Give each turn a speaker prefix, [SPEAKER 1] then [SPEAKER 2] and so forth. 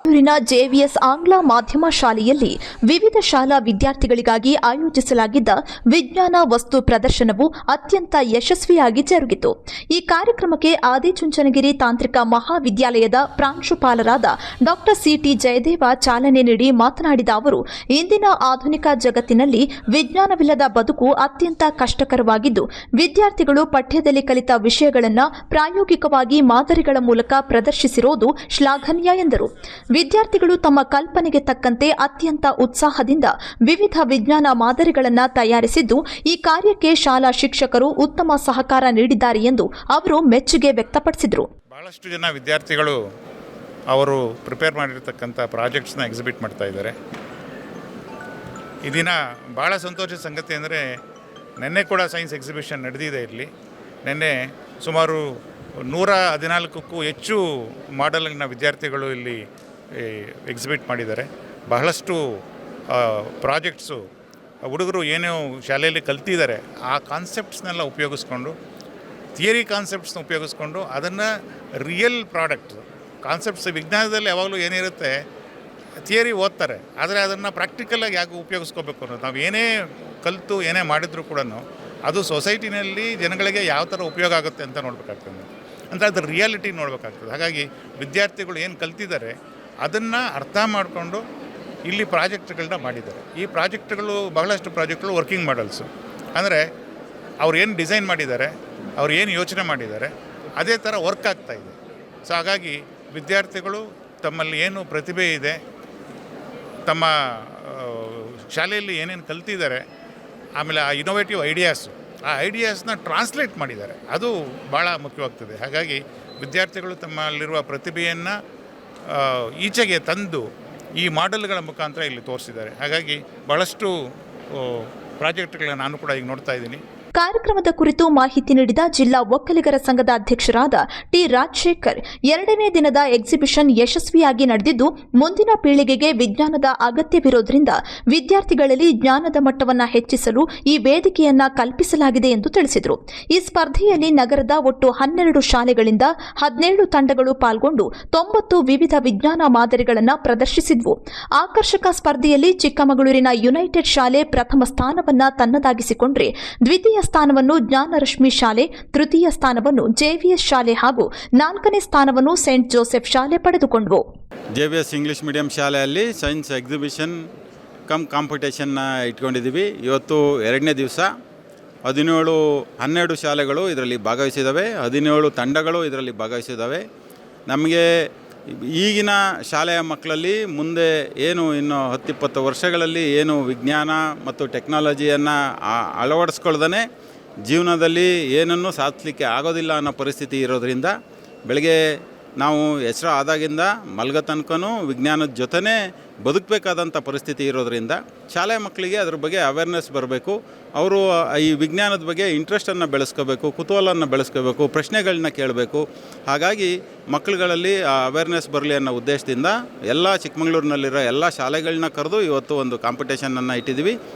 [SPEAKER 1] ೂರಿನ JVS ಆಂಗ್ಲ ಮಾಧ್ಯಮ ಶಾಲೆಯಲ್ಲಿ ವಿವಿಧ ಶಾಲಾ ವಿದ್ಯಾರ್ಥಿಗಳಿಗಾಗಿ ಆಯೋಜಿಸಲಾಗಿದ್ದ ವಿಜ್ಞಾನ ವಸ್ತು ಪ್ರದರ್ಶನವು ಅತ್ಯಂತ ಯಶಸ್ವಿಯಾಗಿ ಜರುಗಿತು. ಈ ಕಾರ್ಯಕ್ರಮಕ್ಕೆ ಆದಿಚುಂಚನಗಿರಿ ತಾಂತ್ರಿಕ ಮಹಾವಿದ್ಯಾಲಯದ ಪ್ರಾಂಶುಪಾಲರಾದ ಡಾ ಸಿಟಿ ಜಯದೇವ ಚಾಲನೆ ನೀಡಿ ಮಾತನಾಡಿದ ಅವರು, ಇಂದಿನ ಆಧುನಿಕ ಜಗತ್ತಿನಲ್ಲಿ ವಿಜ್ಞಾನವಿಲ್ಲದ ಬದುಕು ಅತ್ಯಂತ ಕಷ್ಟಕರವಾಗಿದ್ದು, ವಿದ್ಯಾರ್ಥಿಗಳು ಪಠ್ಯದಲ್ಲಿ ಕಲಿತ ವಿಷಯಗಳನ್ನು ಪ್ರಾಯೋಗಿಕವಾಗಿ ಮಾದರಿಗಳ ಮೂಲಕ ಪ್ರದರ್ಶಿಸಿರುವುದು ಶ್ಲಾಘನೀಯ ಎಂದರು. ವಿದ್ಯಾರ್ಥಿಗಳು ತಮ್ಮ ಕಲ್ಪನೆಗೆ ತಕ್ಕಂತೆ ಅತ್ಯಂತ ಉತ್ಸಾಹದಿಂದ ವಿವಿಧ ವಿಜ್ಞಾನ ಮಾದರಿಗಳನ್ನು ತಯಾರಿಸಿದ್ದು, ಈ ಕಾರ್ಯಕ್ಕೆ ಶಾಲಾ ಶಿಕ್ಷಕರು ಉತ್ತಮ ಸಹಕಾರ ನೀಡಿದ್ದಾರೆ ಎಂದು ಅವರು ಮೆಚ್ಚುಗೆ ವ್ಯಕ್ತಪಡಿಸಿದರು.
[SPEAKER 2] ಬಹಳಷ್ಟು ಜನ ವಿದ್ಯಾರ್ಥಿಗಳು ಅವರು ಪ್ರಿಪೇರ್ ಮಾಡಿರ್ತಕ್ಕಂಥ ಪ್ರಾಜೆಕ್ಟ್ಸ್ನ ಎಕ್ಸಿಬಿಟ್ ಮಾಡ್ತಾ ಇದ್ದಾರೆ. ಈ ದಿನ ಭಾಳ ಸಂತೋಷದ ಸಂಗತಿ ಅಂದರೆ, ನಿನ್ನೆ ಕೂಡ ಸೈನ್ಸ್ ಎಕ್ಸಿಬಿಷನ್ ನಡೆದಿದೆ. ಇಲ್ಲಿ ನಿನ್ನೆ ಸುಮಾರು 114ಕ್ಕೂ ಹೆಚ್ಚು ಮಾಡೆಲ್ನ ವಿದ್ಯಾರ್ಥಿಗಳು ಇಲ್ಲಿ ಎಕ್ಸಿಬಿಟ್ ಮಾಡಿದ್ದಾರೆ. ಬಹಳಷ್ಟು ಪ್ರಾಜೆಕ್ಟ್ಸು ಹುಡುಗರು ಏನೋ ಶಾಲೆಯಲ್ಲಿ ಕಲ್ತಿದ್ದಾರೆ ಆ ಕಾನ್ಸೆಪ್ಟ್ಸ್ನೆಲ್ಲ ಉಪಯೋಗಿಸ್ಕೊಂಡು, ಥಿಯರಿ ಕಾನ್ಸೆಪ್ಟ್ಸ್ನ ಉಪಯೋಗಿಸ್ಕೊಂಡು ಅದನ್ನು ರಿಯಲ್ ಪ್ರಾಡಕ್ಟ್ ಕಾನ್ಸೆಪ್ಟ್ಸ್. ವಿಜ್ಞಾನದಲ್ಲಿ ಯಾವಾಗಲೂ ಏನಿರುತ್ತೆ, ಥಿಯರಿ ಓದ್ತಾರೆ, ಆದರೆ ಅದನ್ನು ಪ್ರಾಕ್ಟಿಕಲಾಗಿ ಯಾಕೆ ಉಪಯೋಗಿಸ್ಕೋಬೇಕು ಅನ್ನೋದು. ನಾವು ಏನೇ ಕಲಿತು ಏನೇ ಮಾಡಿದರೂ ಕೂಡ ಅದು ಸೊಸೈಟಿನಲ್ಲಿ ಜನಗಳಿಗೆ ಯಾವ ಥರ ಉಪಯೋಗ ಆಗುತ್ತೆ ಅಂತ ನೋಡಬೇಕಾಗ್ತದೆ, ಅಂದರೆ ಅದ್ರ ರಿಯಾಲಿಟಿ ನೋಡಬೇಕಾಗ್ತದೆ. ಹಾಗಾಗಿ ವಿದ್ಯಾರ್ಥಿಗಳು ಏನು ಕಲ್ತಿದ್ದಾರೆ ಅದನ್ನು ಅರ್ಥ ಮಾಡಿಕೊಂಡು ಇಲ್ಲಿ ಪ್ರಾಜೆಕ್ಟ್ಗಳನ್ನ ಮಾಡಿದ್ದಾರೆ. ಈ ಪ್ರಾಜೆಕ್ಟ್ಗಳು ಬಹಳಷ್ಟು ಪ್ರಾಜೆಕ್ಟ್ಗಳು ವರ್ಕಿಂಗ್ ಮಾಡೆಲ್ಸು, ಅಂದರೆ ಅವ್ರು ಏನು ಡಿಸೈನ್ ಮಾಡಿದ್ದಾರೆ, ಅವ್ರು ಏನು ಯೋಚನೆ ಮಾಡಿದ್ದಾರೆ ಅದೇ ಥರ ವರ್ಕ್ ಆಗ್ತಾಯಿದೆ. ಸೊ ಹಾಗಾಗಿ ವಿದ್ಯಾರ್ಥಿಗಳು ತಮ್ಮಲ್ಲಿ ಏನು ಪ್ರತಿಭೆ ಇದೆ, ತಮ್ಮ ಶಾಲೆಯಲ್ಲಿ ಏನೇನು ಕಲ್ತಿದ್ದಾರೆ, ಆಮೇಲೆ ಆ ಇನೋವೇಟಿವ್ ಆ ಐಡಿಯಾಸ್ನ ಟ್ರಾನ್ಸ್ಲೇಟ್ ಮಾಡಿದ್ದಾರೆ. ಅದು ಭಾಳ ಮುಖ್ಯವಾಗ್ತದೆ. ಹಾಗಾಗಿ ವಿದ್ಯಾರ್ಥಿಗಳು ತಮ್ಮಲ್ಲಿರುವ ಪ್ರತಿಭೆಯನ್ನು ಈಚೆಗೆ ತಂದು ಈ ಮಾಡೆಲ್ಗಳ ಮುಖಾಂತರ ಇಲ್ಲಿ ತೋರಿಸಿದ್ದಾರೆ. ಹಾಗಾಗಿ ಭಾಳಷ್ಟು ಪ್ರಾಜೆಕ್ಟ್ಗಳನ್ನ ನಾನು ಕೂಡ ಈಗ ನೋಡ್ತಾ ಇದ್ದೀನಿ.
[SPEAKER 1] ಕಾರ್ಯಕ್ರಮದ ಕುರಿತು ಮಾಹಿತಿ ನೀಡಿದ ಜಿಲ್ಲಾ ಒಕ್ಕಲಿಗರ ಸಂಘದ ಅಧ್ಯಕ್ಷರಾದ ಟಿ ರಾಜಶೇಖರ್, 2ನೇ ದಿನದ ಎಕ್ಸಿಬಿಷನ್ ಯಶಸ್ವಿಯಾಗಿ ನಡೆದಿದ್ದು, ಮುಂದಿನ ಪೀಳಿಗೆಗೆ ವಿಜ್ಞಾನದ ಅಗತ್ಯವಿರೋದ್ರಿಂದ ವಿದ್ಯಾರ್ಥಿಗಳಲ್ಲಿ ಜ್ಞಾನದ ಮಟ್ಟವನ್ನು ಹೆಚ್ಚಿಸಲು ಈ ವೇದಿಕೆಯನ್ನ ಕಲ್ಪಿಸಲಾಗಿದೆ ಎಂದು ತಿಳಿಸಿದರು. ಈ ಸ್ಪರ್ಧೆಯಲ್ಲಿ ನಗರದ ಒಟ್ಟು 12 ಶಾಲೆಗಳಿಂದ 17 ತಂಡಗಳು ಪಾಲ್ಗೊಂಡು 90 ವಿವಿಧ ವಿಜ್ಞಾನ ಮಾದರಿಗಳನ್ನು ಪ್ರದರ್ಶಿಸಿದ್ವು. ಆಕರ್ಷಕ ಸ್ಪರ್ಧೆಯಲ್ಲಿ ಚಿಕ್ಕಮಗಳೂರಿನ ಯುನೈಟೆಡ್ ಶಾಲೆ ಪ್ರಥಮ ಸ್ಥಾನವನ್ನು ತನ್ನದಾಗಿಸಿಕೊಂಡ್ರೆ, ದ್ವಿತೀಯ ಸ್ಥಾನವನ್ನು ಜ್ಞಾನರಶ್ಮಿ ಶಾಲೆ, ತೃತೀಯ ಸ್ಥಾನವನ್ನು ಜೆವಿಎಸ್ ಶಾಲೆ ಹಾಗೂ 4ನೇ ಸ್ಥಾನವನ್ನು ಸೇಂಟ್ ಜೋಸೆಫ್ ಶಾಲೆ ಪಡೆದುಕೊಂಡವು.
[SPEAKER 3] ಜೆವಿಎಸ್ ಇಂಗ್ಲಿಷ್ ಮೀಡಿಯಂ ಶಾಲೆಯಲ್ಲಿ ಸೈನ್ಸ್ ಎಕ್ಸಿಬಿಷನ್ ಕಾಂಪಿಟೇಷನ್ನ ಇಟ್ಕೊಂಡಿದ್ದೀವಿ. ಇವತ್ತು 2ನೇ ದಿವಸ. 12 ಶಾಲೆಗಳು ಇದರಲ್ಲಿ ಭಾಗವಹಿಸಿದ್ದಾವೆ, 17 ತಂಡಗಳು ಇದರಲ್ಲಿ ಭಾಗವಹಿಸಿದ್ದಾವೆ. ನಮಗೆ ಈಗಿನ ಶಾಲೆಯ ಮಕ್ಕಳಲ್ಲಿ ಮುಂದೆ ಏನು ಇನ್ನು 10-20 ವರ್ಷಗಳಲ್ಲಿ ಏನು ವಿಜ್ಞಾನ ಮತ್ತು ಟೆಕ್ನಾಲಜಿಯನ್ನು ಅಳವಡಿಸ್ಕೊಳ್ದೇ ಜೀವನದಲ್ಲಿ ಏನನ್ನೂ ಸಾಧಿಸಲಿಕ್ಕೆ ಆಗೋದಿಲ್ಲ ಅನ್ನೋ ಪರಿಸ್ಥಿತಿ ಇರೋದರಿಂದ, ಬೆಳಗ್ಗೆ ನಾವು ಎಚ್ಚರ ಆದಾಗಿಂದ ಮಲಗೋ ತನಕನೂ ವಿಜ್ಞಾನದ ಜೊತೆನೇ ಬದುಕಬೇಕಾದಂಥ ಪರಿಸ್ಥಿತಿ ಇರೋದರಿಂದ ಶಾಲೆಯ ಮಕ್ಕಳಿಗೆ ಅದ್ರ ಬಗ್ಗೆ ಅವೇರ್ನೆಸ್ ಬರಬೇಕು. ಅವರು ಈ ವಿಜ್ಞಾನದ ಬಗ್ಗೆ ಇಂಟ್ರೆಸ್ಟನ್ನು ಬೆಳೆಸ್ಕೋಬೇಕು, ಕುತೂಹಲವನ್ನು ಬೆಳೆಸ್ಕೋಬೇಕು, ಪ್ರಶ್ನೆಗಳನ್ನ ಕೇಳಬೇಕು. ಹಾಗಾಗಿ ಮಕ್ಕಳುಗಳಲ್ಲಿ ಆ ಅವೇರ್ನೆಸ್ ಬರಲಿ ಅನ್ನೋ ಉದ್ದೇಶದಿಂದ ಎಲ್ಲ ಚಿಕ್ಕಮಗಳೂರಿನಲ್ಲಿರೋ ಎಲ್ಲ ಶಾಲೆಗಳನ್ನ ಕರೆದು ಇವತ್ತು ಒಂದು ಕಾಂಪಿಟೇಷನನ್ನು ಇಟ್ಟಿದ್ದೀವಿ.